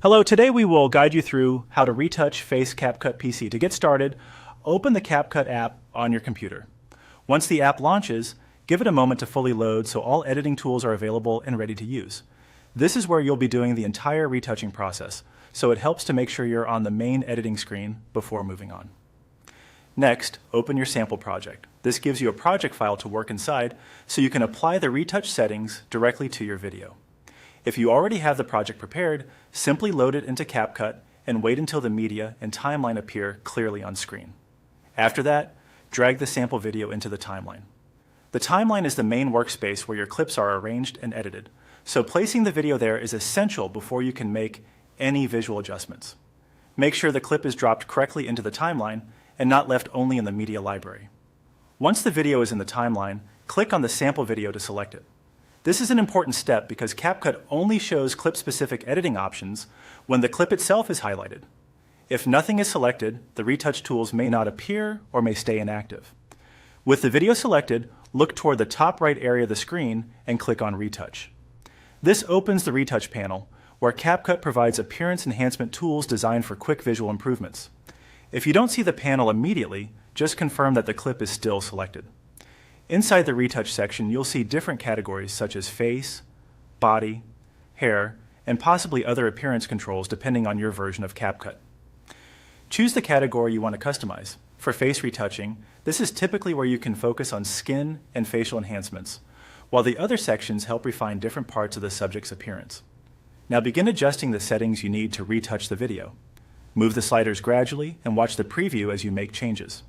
Hello, today we will guide you through how to retouch Face CapCut PC. To get started, open the CapCut app on your computer. Once the app launches, give it a moment to fully load so all editing tools are available and ready to use. This is where you'll be doing the entire retouching process, so it helps to make sure you're on the main editing screen before moving on. Next, open your sample project. This gives you a project file to work inside so you can apply the retouch settings directly to your video. If you already have the project prepared, simply load it into CapCut and wait until the media and timeline appear clearly on screen. After that, drag the sample video into the timeline. The timeline is the main workspace where your clips are arranged and edited, so placing the video there is essential before you can make any visual adjustments. Make sure the clip is dropped correctly into the timeline and not left only in the media library. Once the video is in the timeline, click on the sample video to select it. This is an important step because CapCut only shows clip-specific editing options when the clip itself is highlighted. If nothing is selected, the retouch tools may not appear or may stay inactive. With the video selected, look toward the top right area of the screen and click on Retouch. This opens the Retouch panel, where CapCut provides appearance enhancement tools designed for quick visual improvements. If you don't see the panel immediately, just confirm that the clip is still selected. Inside the Retouch section, you'll see different categories such as face, body, hair, and possibly other appearance controls depending on your version of CapCut. Choose the category you want to customize. For face retouching, this is typically where you can focus on skin and facial enhancements, while the other sections help refine different parts of the subject's appearance. Now begin adjusting the settings you need to retouch the video. Move the sliders gradually and watch the preview as you make changes.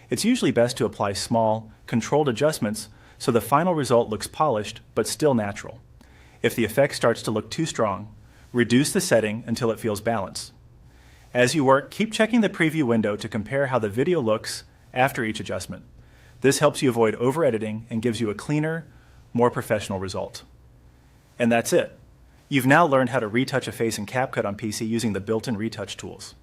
It's usually best to apply small, controlled adjustments so the final result looks polished but still natural. If the effect starts to look too strong, reduce the setting until it feels balanced. As you work, keep checking the preview window to compare how the video looks after each adjustment. This helps you avoid over-editing and gives you a cleaner, more professional result. And that's it. You've now learned how to retouch a face in CapCut on PC using the built-in retouch tools.